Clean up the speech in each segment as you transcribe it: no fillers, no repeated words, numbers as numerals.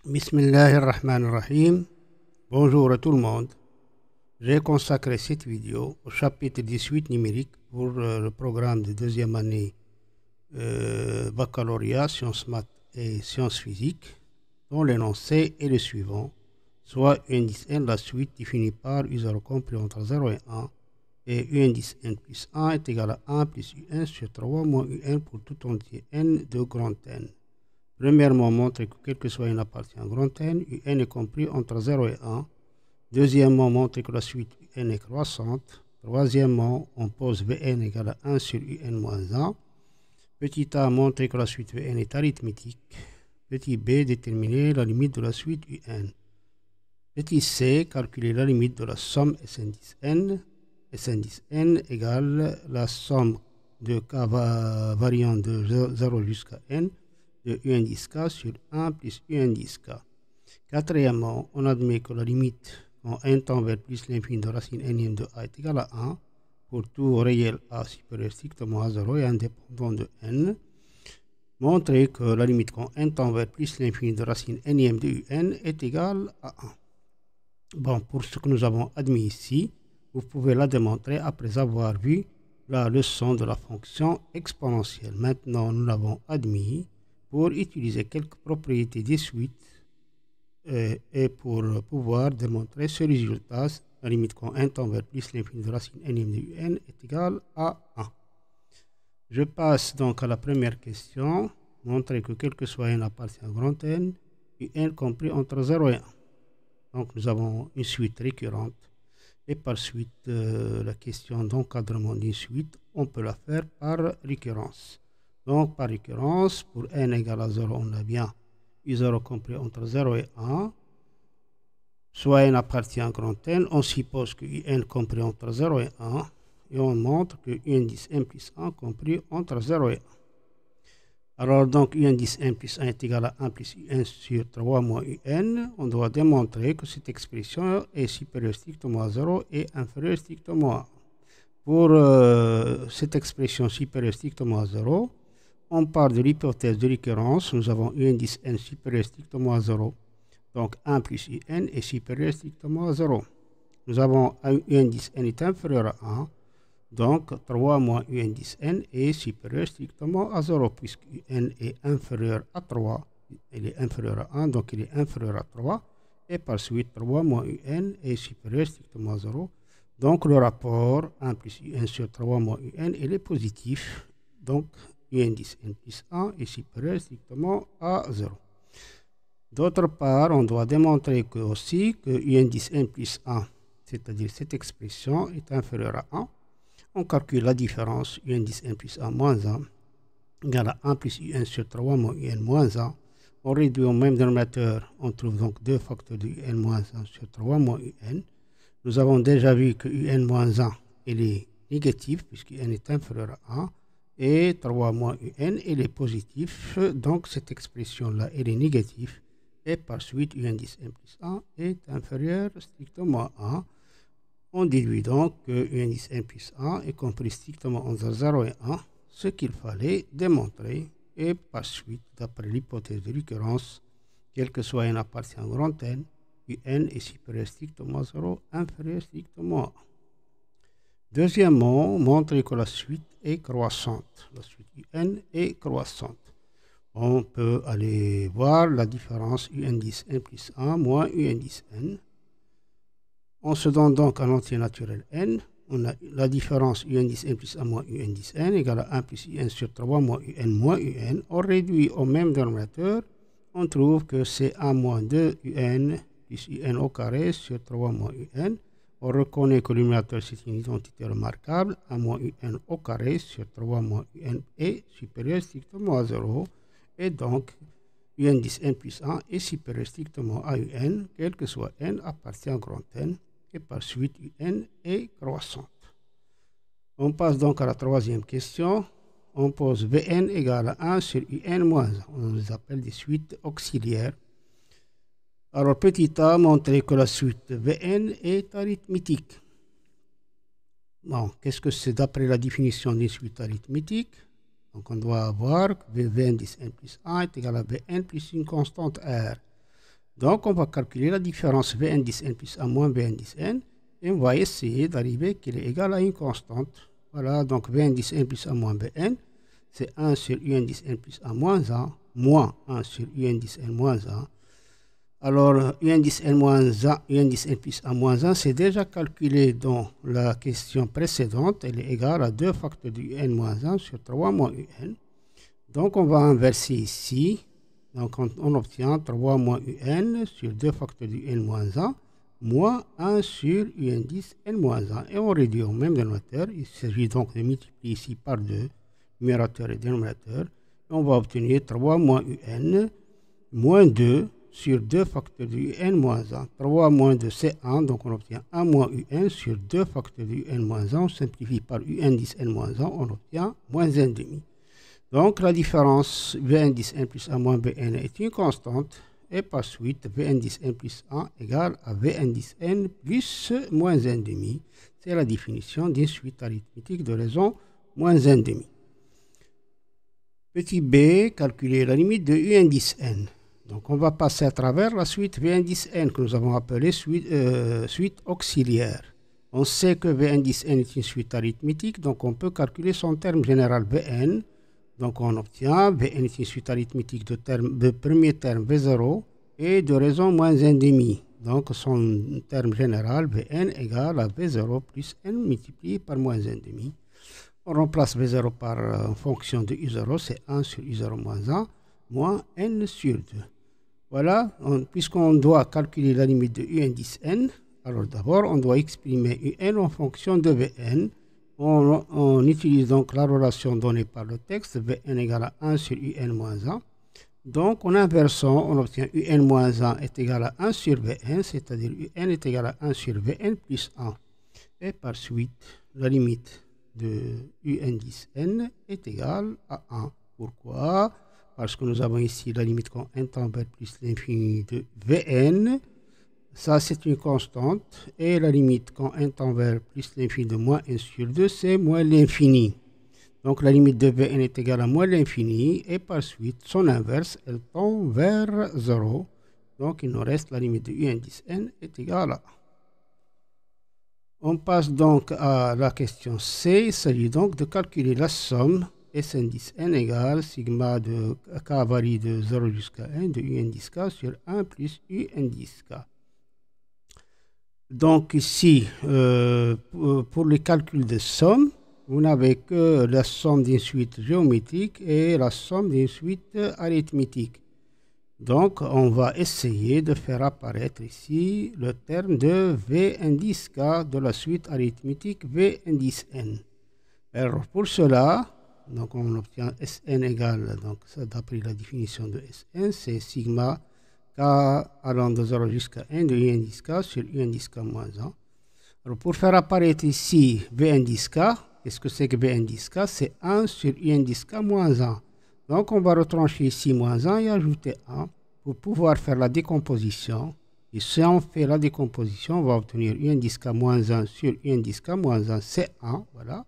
Bismillahirrahmanirrahim. Bonjour à tout le monde. J'ai consacré cette vidéo au chapitre 18 numérique pour le programme de deuxième année baccalauréat, sciences maths et sciences physiques, dont l'énoncé est le suivant, soit u indice n, la suite définie par u0 compris entre 0 et 1, et u indice n plus 1 est égal à 1 plus un sur 3 moins un pour tout entier n de grand N. Premièrement, montrer que quel que soit n appartient à grand N, un est compris entre 0 et 1. Deuxièmement, montrer que la suite un est croissante. Troisièmement, on pose Vn égale à 1 sur un moins 1. Petit a, montrer que la suite Vn est arithmétique. Petit b, déterminer la limite de la suite un. Petit c, calculer la limite de la somme Sn10 n. Sn10 n égale la somme de k variant de 0 jusqu'à n de u indice k sur 1 plus u indice k. Quatrièmement, on admet que la limite quand n tend vers plus l'infini de racine n de a est égale à 1 pour tout réel a supérieur strictement à 0 et indépendant de n. Montrer que la limite quand n tend vers plus l'infini de racine n de un est égale à 1. Bon, pour ce que nous avons admis ici, vous pouvez la démontrer après avoir vu la leçon de la fonction exponentielle. Maintenant, nous l'avons admis pour utiliser quelques propriétés des suites et pour pouvoir démontrer ce résultat, la limite quand n tend vers plus l'infini de racine n de un est égale à 1. Je passe donc à la première question, montrer que quel que soit n appartient à grand N, un compris entre 0 et 1. Donc nous avons une suite récurrente et par suite la question d'encadrement d'une suite, on peut la faire par récurrence. Donc, par récurrence, pour n égale à 0, on a bien u0 compris entre 0 et 1. Soit n appartient à grand N, on suppose que un compris entre 0 et 1. Et on montre que u indice n plus 1 compris entre 0 et 1. Alors, donc, u indice n plus 1 est égal à 1 plus un sur 3 moins un. On doit démontrer que cette expression est supérieure strictement à 0 et inférieure strictement à 1. Pour cette expression supérieure strictement à 0, on part de l'hypothèse de récurrence. Nous avons u indice n supérieur strictement à 0. Donc 1 plus un est supérieur strictement à 0. Nous avons u indice n est inférieur à 1. Donc 3 moins u indice n est supérieur strictement à 0. Puisque n est inférieur à 3, il est inférieur à 1, donc il est inférieur à 3. Et par suite 3 moins un est supérieur strictement à 0. Donc le rapport 1 plus un sur 3 moins un, il est positif. Donc u indice n plus 1 est supérieur strictement à 0. D'autre part, on doit démontrer aussi que u indice n plus 1, c'est-à-dire cette expression, est inférieure à 1. On calcule la différence u indice n plus 1 moins 1 égale à 1 plus un sur 3 moins un moins 1. On réduit au même dénominateur, on trouve donc deux facteurs de un moins 1 sur 3 moins un. Nous avons déjà vu que un moins 1 il est négatif puisque n est inférieur à 1. Et 3 moins un, il est positif. Donc, cette expression-là, elle est négative. Et par suite, u indice n plus 1 est inférieur strictement à 1. On déduit donc que u indice n plus 1 est compris strictement entre 0 et 1, ce qu'il fallait démontrer. Et par suite, d'après l'hypothèse de récurrence, quel que soit n appartient à grand N, un est supérieur strictement à 0, inférieur strictement à 1. Deuxièmement, montrer que la suite est croissante. La suite un est croissante. On peut aller voir la différence u indice n plus 1 moins u indice n. On se donne donc un entier naturel n. On a la différence u indice n plus 1 moins u indice n égale à 1 plus un sur 3 moins un moins un. On réduit au même dénominateur. On trouve que c'est 1 moins 2 un plus un au carré sur 3 moins un. On reconnaît que l'illuminateur c'est une identité remarquable. 1 moins un au carré sur 3 moins un est supérieur strictement à 0. Et donc, u indice n plus 1 est supérieur strictement à un, quel que soit n appartient à grand N. Et par suite, un est croissante. On passe donc à la troisième question. On pose Vn égale à 1 sur un moins 1. On les appelle des suites auxiliaires. Alors, petit a, montrer que la suite Vn est arithmétique. Bon, qu'est-ce que c'est d'après la définition d'une suite arithmétique? Donc, on doit avoir que V indice n plus 1 est égal à Vn plus une constante R. Donc, on va calculer la différence V indice n plus 1 moins V indice n. Et on va essayer d'arriver qu'il est égal à une constante. Voilà, donc V indice n plus 1 moins Bn, c'est 1 sur U indice n plus 1 moins 1, moins 1 sur U indice n moins 1. Alors, U indice n moins 1, U indice n plus 1 moins 1, c'est déjà calculé dans la question précédente. Elle est égale à 2 facteurs de Un moins 1 sur 3 moins Un. Donc, on va inverser ici. Donc, on obtient 3 moins Un sur 2 facteurs de N moins 1, moins 1 sur U indice N moins 1. Et on réduit au même dénominateur. Il s'agit donc de multiplier ici par 2, numérateur et dénominateur. Et on va obtenir 3 moins Un moins 2 sur 2 facteurs de Un moins 1. 3 moins 2, c'est 1. Donc, on obtient 1 moins Un sur 2 facteurs de Un moins 1. On simplifie par U indice N moins 1. On obtient moins 1,5. Donc, la différence V indice n plus 1 moins Bn est une constante. Et par suite, V indice n plus 1 égale à V indice n plus moins 1,5. C'est la définition d'une suite arithmétique de raison moins 1,5. Petit b, calculer la limite de U indice n. Donc, on va passer à travers la suite V indice n que nous avons appelée suite auxiliaire. On sait que V indice n est une suite arithmétique, donc on peut calculer son terme général Vn. Donc, on obtient Vn est une suite arithmétique de premier terme V0 et de raison moins 1,5. Donc, son terme général Vn égale à V0 plus n multiplié par moins 1,5. On remplace V0 par fonction de U0, c'est 1 sur U0 moins 1, moins n sur 2. Voilà, puisqu'on doit calculer la limite de U indice n, alors d'abord, on doit exprimer Un en fonction de Vn. On utilise donc la relation donnée par le texte, Vn égale à 1 sur Un moins 1. Donc, en inversant, on obtient Un moins 1 est égal à 1 sur Vn, c'est-à-dire Un est égal à 1 sur Vn plus 1. Et par suite, la limite de U indice n est égale à 1. Pourquoi? Parce que nous avons ici la limite quand n tend vers plus l'infini de Vn. Ça, c'est une constante. Et la limite quand n tend vers plus l'infini de moins 1 sur 2, c'est moins l'infini. Donc, la limite de Vn est égale à moins l'infini. Et par suite, son inverse, elle tend vers 0. Donc, il nous reste la limite de U indice n est égale à 1. On passe donc à la question C. Il s'agit donc de calculer la somme S indice n égale sigma de k varie de 0 jusqu'à 1 de U indice k sur 1 plus U indice k. Donc ici, pour les calculs de somme, vous n'avez que la somme d'une suite géométrique et la somme d'une suite arithmétique. Donc, on va essayer de faire apparaître ici le terme de V indice K de la suite arithmétique V indice N. Alors, pour cela, donc on obtient Sn égale, donc d'après la définition de Sn, c'est sigma K allant de 0 jusqu'à 1 de U indice K sur U indice K moins 1. Alors, pour faire apparaître ici V indice K, qu'est-ce que c'est que V indice K? C'est 1 sur U indice K moins 1. Donc, on va retrancher ici moins 1 et ajouter 1 pour pouvoir faire la décomposition. Et si on fait la décomposition, on va obtenir U indice K moins 1 sur U indice K moins 1, c'est 1, voilà.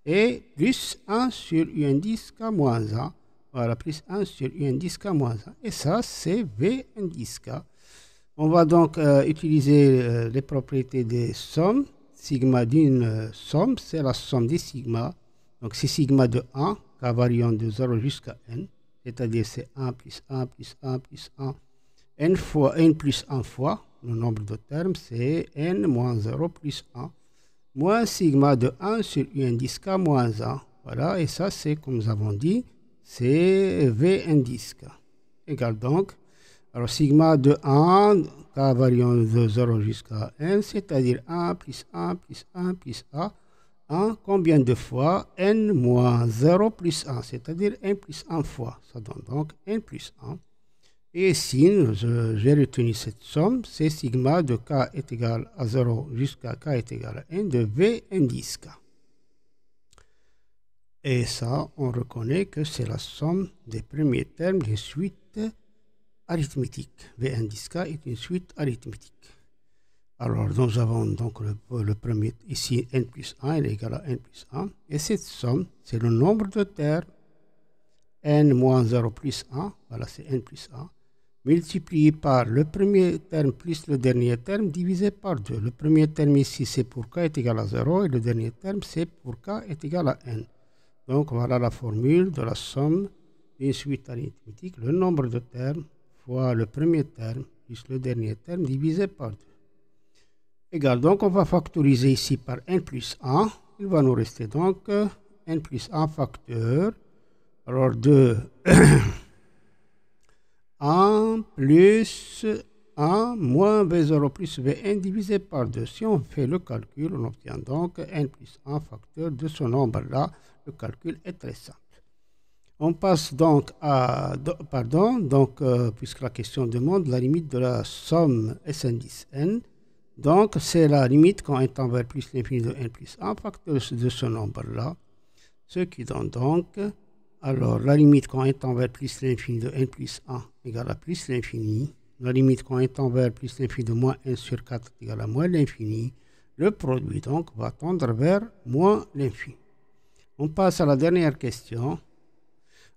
Et plus 1 sur U indice K moins 1, voilà, plus 1 sur U indice K moins 1. Et ça, c'est V indice K. On va donc utiliser les propriétés des sommes. Sigma d'une somme, c'est la somme des sigma. Donc, c'est sigma de 1, K variant de 0 jusqu'à n, c'est-à-dire c'est 1 plus 1 plus 1 plus 1, n fois n plus 1 fois, le nombre de termes, c'est n moins 0 plus 1, moins sigma de 1 sur U indice K moins 1. Voilà, et ça, c'est, comme nous avons dit, c'est V indice K. Égale donc, alors sigma de 1, K variant de 0 jusqu'à n, c'est-à-dire 1 plus 1 plus 1 plus 1, combien de fois? N moins 0 plus 1, c'est-à-dire n plus 1 fois. Ça donne donc n plus 1. Et ici, j'ai retenu cette somme, c'est sigma de k est égal à 0 jusqu'à k est égal à n de V indice k. Et ça, on reconnaît que c'est la somme des premiers termes d'une suite arithmétique. V indice k est une suite arithmétique. Alors, nous avons donc le premier, ici, n plus 1 est égal à n plus 1. Et cette somme, c'est le nombre de termes n moins 0 plus 1. Voilà, c'est n plus 1. multiplié par le premier terme plus le dernier terme divisé par 2. Le premier terme ici, c'est pour k est égal à 0 et le dernier terme, c'est pour k est égal à n. Donc, voilà la formule de la somme d'une suite arithmétique. Le nombre de termes fois le premier terme plus le dernier terme divisé par 2. Égal. Donc, on va factoriser ici par n plus 1. Il va nous rester donc n plus 1 facteur. Alors, de 1 plus 1 moins V0 plus Vn divisé par 2. Si on fait le calcul, on obtient donc n plus 1 facteur de ce nombre-là. Le calcul est très simple. On passe donc à... puisque la question demande la limite de la somme Sn10n. Donc, c'est la limite quand n tend vers plus l'infini de n plus 1 facteur de ce nombre-là. Ce qui donne donc... Alors, la limite quand n tend vers plus l'infini de n plus 1 égale à plus l'infini. La limite quand n tend vers plus l'infini de moins n sur 4 égale à moins l'infini. Le produit, donc, va tendre vers moins l'infini. On passe à la dernière question.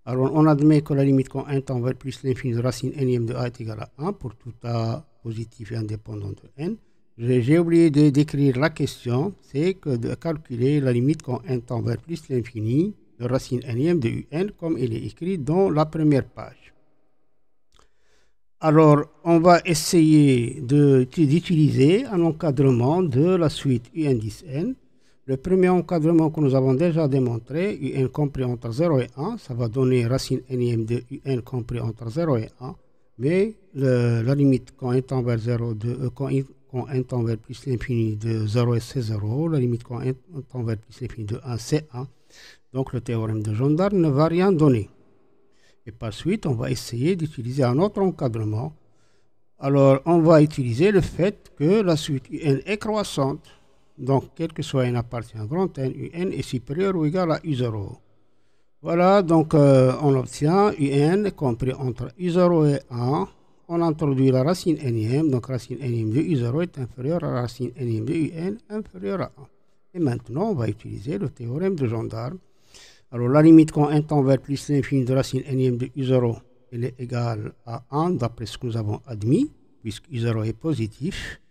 Alors, on admet que la limite quand n tend vers plus l'infini de racine nème de a est égale à 1 pour tout a positif et indépendant de n. J'ai oublié de décrire la question. C'est que de calculer la limite quand n tend vers plus l'infini de racine nème de un comme il est écrit dans la première page. Alors, on va essayer d'utiliser un encadrement de la suite un10n. Le premier encadrement que nous avons déjà démontré, un compris entre 0 et 1, ça va donner racine nème de un compris entre 0 et 1. Mais la limite quand n tend vers 0, quand n tend vers plus l'infini de 0 c'est 0. La limite quand n tend vers plus l'infini de 1 c'est 1. Donc, le théorème de Jondard ne va rien donner. Et par suite, on va essayer d'utiliser un autre encadrement. Alors, on va utiliser le fait que la suite un est croissante. Donc, quel que soit n appartient à grand n, un est supérieur ou égal à u0. Voilà, donc on obtient un compris entre u0 et 1. On introduit la racine nème. Donc, racine nème de u0 est inférieure à la racine nème de un inférieure à 1. Et maintenant, on va utiliser le théorème de Jondard. Alors, la limite quand n tend vers plus l'infini de racine nème de u0, elle est égale à 1 d'après ce que nous avons admis, puisque u0 est positif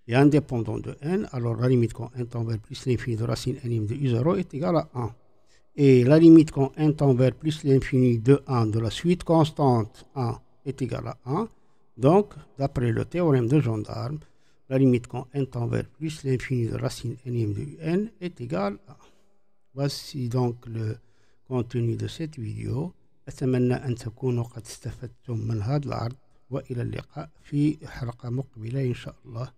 et indépendant de n. Alors, la limite quand n tend vers plus l'infini de racine nème de u0 est égale à 1. Et la limite quand n tend vers plus l'infini de 1 de la suite constante 1 est égale à 1. Donc, d'après le théorème de Jondard, la limite quand n tend vers plus l'infini de racine nème de un est égale à 1. Voici donc le contenu de cette vidéo. أتمنى أن تكونوا قد استفدتم من هذا العرض وإلى اللقاء في حلقة مقبلة إن شاء الله.